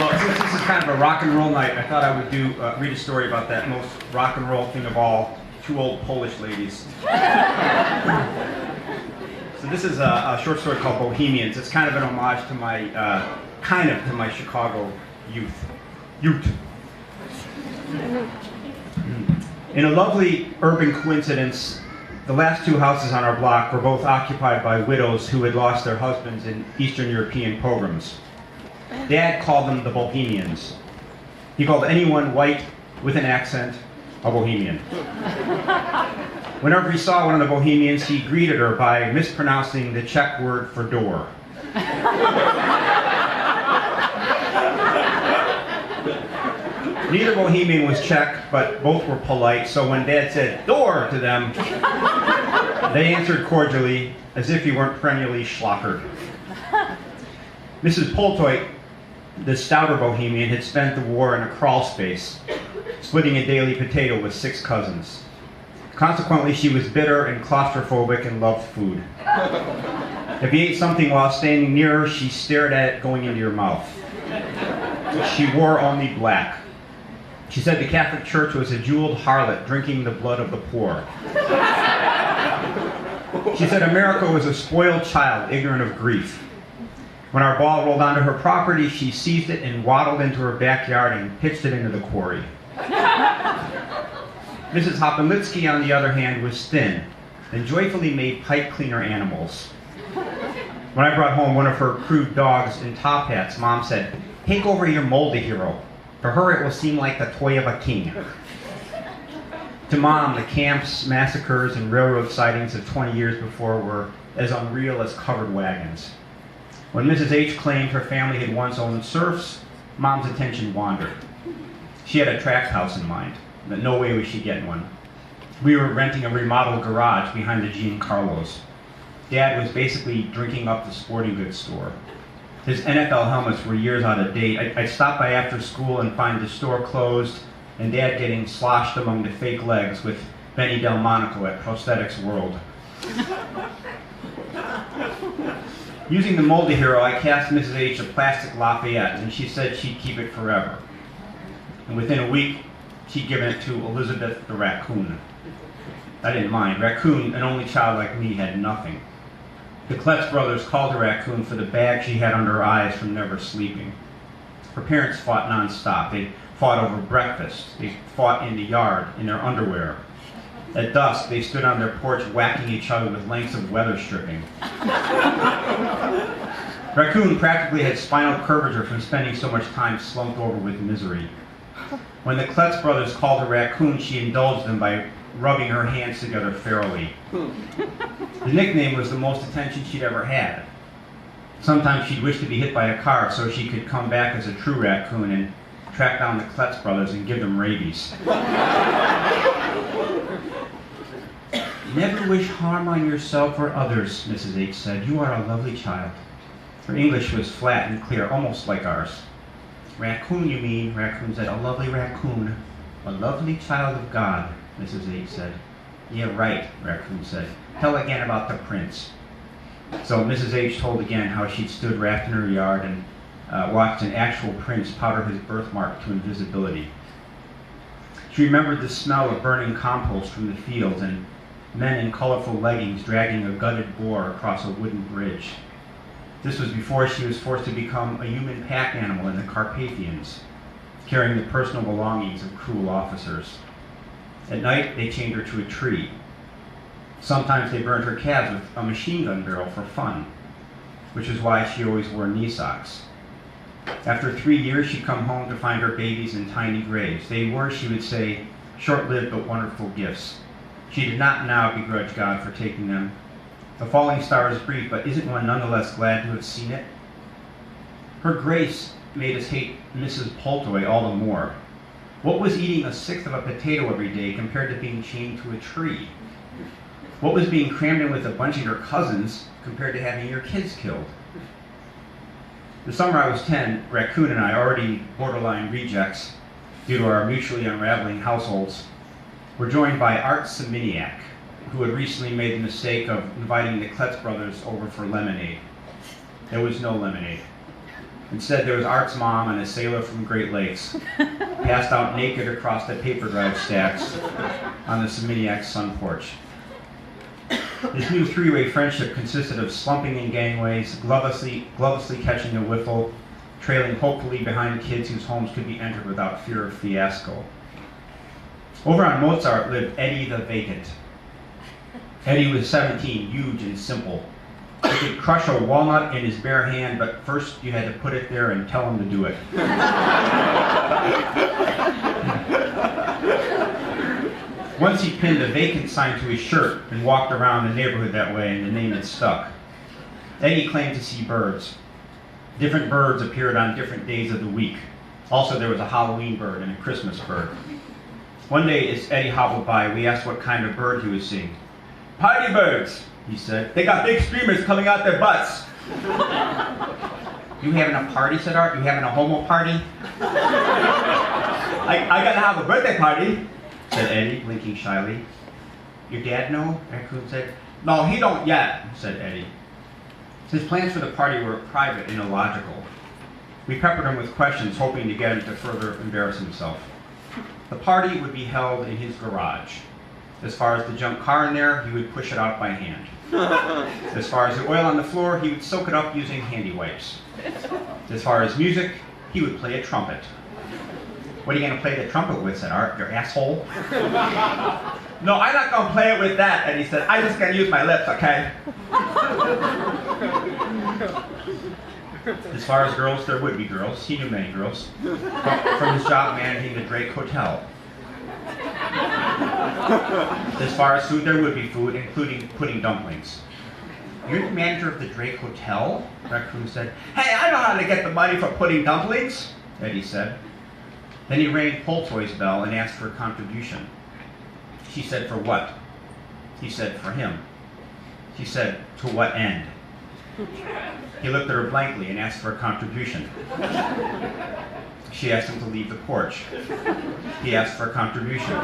Well, since this is kind of a rock and roll night, I thought I would read a story about that most rock and roll thing of all, two old Polish ladies. So this is a short story called Bohemians. It's kind of an homage to my, Chicago youth. In a lovely urban coincidence, the last two houses on our block were both occupied by widows who had lost their husbands in Eastern European pogroms. Dad called them the Bohemians. He called anyone white with an accent a Bohemian. Whenever he saw one of the Bohemians, he greeted her by mispronouncing the Czech word for door. Neither Bohemian was Czech, but both were polite, so when Dad said door to them, they answered cordially, as if he weren't perennially schlockered. Mrs. Poltoy, the stouter Bohemian, had spent the war in a crawl space, splitting a daily potato with 6 cousins. Consequently, she was bitter and claustrophobic and loved food. If you ate something while standing near her, she stared at it going into your mouth. She wore only black. She said the Catholic Church was a jeweled harlot drinking the blood of the poor. She said America was a spoiled child, ignorant of grief. When our ball rolled onto her property, she seized it and waddled into her backyard and pitched it into the quarry. Mrs. Hoppenlitsky, on the other hand, was thin and joyfully made pipe cleaner animals. When I brought home one of her crude dogs in top hats, Mom said, "Take over your moldy hero. For her, it will seem like the toy of a king." To Mom, the camps, massacres, and railroad sightings of 20 years before were as unreal as covered wagons. When Mrs. H claimed her family had once owned serfs, Mom's attention wandered. She had a tract house in mind, but no way was she getting one. We were renting a remodeled garage behind the Giancarlos. Dad was basically drinking up the sporting goods store. His NFL helmets were years out of date. I'd stop by after school and find the store closed, and Dad getting sloshed among the fake legs with Benny Delmonico at Prosthetics World. Using the moldy hero, I cast Mrs. H a plastic Lafayette, and she said she'd keep it forever. And within a week, she'd given it to Elizabeth the raccoon. I didn't mind. Raccoon, an only child like me, had nothing. The Kletz brothers called her Raccoon for the bag she had under her eyes from never sleeping. Her parents fought nonstop. They fought over breakfast. They fought in the yard, in their underwear. At dusk, they stood on their porch whacking each other with lengths of weather stripping. Raccoon practically had spinal curvature from spending so much time slumped over with misery. When the Kletz brothers called her Raccoon, she indulged them by rubbing her hands together ferally. The nickname was the most attention she'd ever had. Sometimes she'd wish to be hit by a car so she could come back as a true raccoon and track down the Kletz brothers and give them rabies. "Never wish harm on yourself or others," Mrs. H said. "You are a lovely child." Her English was flat and clear, almost like ours. "Raccoon, you mean," Raccoon said. "A lovely raccoon. A lovely child of God," Mrs. H said. "Yeah, right," Raccoon said. "Tell again about the prince." So Mrs. H told again how she'd stood wrapped in her yard and watched an actual prince powder his birthmark to invisibility. She remembered the smell of burning compost from the fields and men in colorful leggings dragging a gutted boar across a wooden bridge. This was before she was forced to become a human pack animal in the Carpathians, carrying the personal belongings of cruel officers. At night, they chained her to a tree. Sometimes they burned her calves with a machine gun barrel for fun, which is why she always wore knee socks. After 3 years, she'd come home to find her babies in tiny graves. They were, she would say, short-lived but wonderful gifts. She did not now begrudge God for taking them. The falling star is brief, but isn't one nonetheless glad to have seen it? Her grace made us hate Mrs. Poltoy all the more. What was eating 1/6 of a potato every day compared to being chained to a tree? What was being crammed in with a bunch of your cousins compared to having your kids killed? The summer I was 10, Raccoon and I, already borderline rejects due to our mutually unraveling households, were joined by Art Siminiak, who had recently made the mistake of inviting the Kletz brothers over for lemonade. There was no lemonade. Instead, there was Art's mom and a sailor from Great Lakes, passed out naked across the paper drive stacks on the Seminiac's sun porch. This new three-way friendship consisted of slumping in gangways, glovelessly catching a whiffle, trailing hopefully behind kids whose homes could be entered without fear of fiasco. Over on Mozart lived Eddie the Vacant. Eddie was 17, huge and simple. He could crush a walnut in his bare hand, but first you had to put it there and tell him to do it. Once he pinned a vacant sign to his shirt and walked around the neighborhood that way, and the name had stuck. Eddie claimed to see birds. Different birds appeared on different days of the week. Also, there was a Halloween bird and a Christmas bird. One day, as Eddie hobbled by, we asked what kind of bird he was seeing. "Party birds," he said. "They got big streamers coming out their butts." "You having a party?" said Art. "You having a homo party?" I gotta have a birthday party," said Eddie, blinking shyly. "Your dad know?" Raccoon said. "No, he don't yet," said Eddie. His plans for the party were private and illogical. We peppered him with questions, hoping to get him to further embarrass himself. The party would be held in his garage. As far as the junk car in there, he would push it out by hand. As far as the oil on the floor, he would soak it up using handy wipes. As far as music, he would play a trumpet. "What are you going to play the trumpet with?" said Art. "Your asshole?" "No, I'm not going to play it with that," Eddie said. "I'm just going to use my lips, okay?" As far as girls, there would be girls. He knew many girls. From his job managing the Drake Hotel. As far as food, there would be food, including pudding dumplings. "You're the manager of the Drake Hotel?" Raccoon said. "Hey, I know how to get the money for pudding dumplings," Eddie said. Then he rang Poltoy's bell and asked for a contribution. She said, "For what?" He said, "For him." She said, "To what end?" He looked at her blankly and asked for a contribution. She asked him to leave the porch. He asked for a contribution.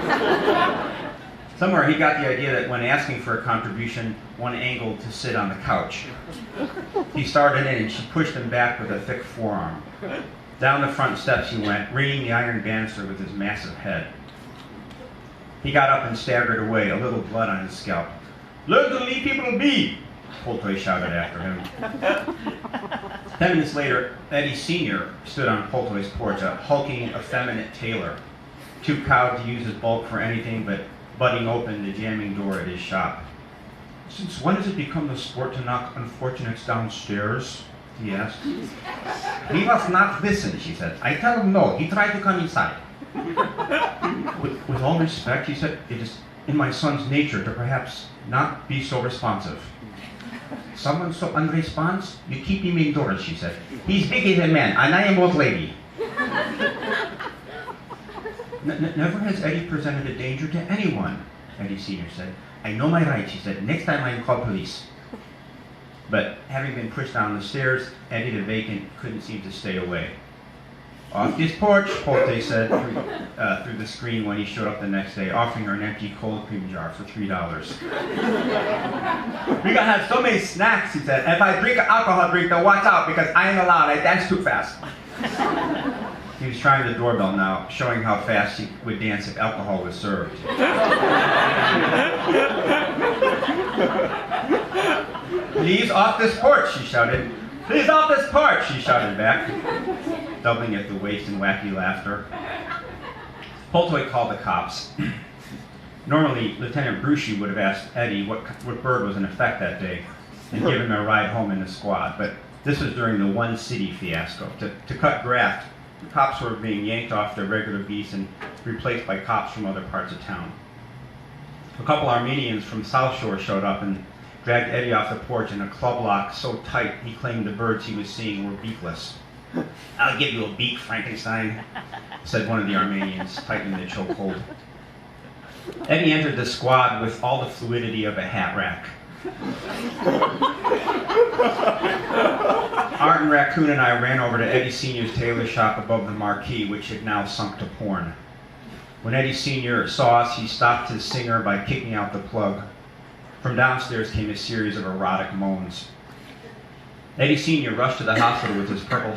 Somewhere he got the idea that when asking for a contribution, one angled to sit on the couch. He started in and she pushed him back with a thick forearm. Down the front steps he went, ringing the iron banister with his massive head. He got up and staggered away, a little blood on his scalp. "Learn to leave people be!" Poltoy shouted after him. 10 minutes later, Eddie Sr. stood on Poltoy's porch, a hulking, effeminate tailor, too cowed to use his bulk for anything but butting open the jamming door at his shop. "Since when has it become the sport to knock unfortunates downstairs?" he asked. "He must not listen," she said. "I tell him no. He tried to come inside." With all respect," he said, "it is in my son's nature to perhaps not be so responsive." "Someone so unresponsive? You keep him indoors," she said. "He's big as a man, and I am old lady." Never has Eddie presented a danger to anyone," Eddie Sr. said. "I know my rights," she said. "Next time I will call police." But having been pushed down the stairs, Eddie the Vacant couldn't seem to stay away. "Off this porch," Poltoy said through the screen when he showed up the next day, offering her an empty cold cream jar for $3. "We're gonna have so many snacks," he said. "And if I drink an alcohol drink, then watch out because I ain't allowed. I dance too fast." He was trying the doorbell now, showing how fast he would dance if alcohol was served. "Please, off this porch," she shouted. "Please, off this porch," she shouted back, doubling at the waist in wacky laughter. Poltoy called the cops. Normally, Lieutenant Brucey would have asked Eddie what bird was in effect that day and given him a ride home in the squad, but this was during the One City fiasco. To cut graft, the cops were being yanked off their regular beats and replaced by cops from other parts of town. A couple Armenians from South Shore showed up and dragged Eddie off the porch in a club lock so tight he claimed the birds he was seeing were beakless. "I'll give you a beak, Frankenstein," said one of the Armenians, tightening the chokehold. Eddie entered the squad with all the fluidity of a hat rack. Art and Raccoon and I ran over to Eddie Sr.'s tailor shop above the marquee, which had now sunk to porn. When Eddie Sr. saw us, he stopped his singer by kicking out the plug. From downstairs came a series of erotic moans. Eddie Sr. rushed to the hospital with his Purple Heart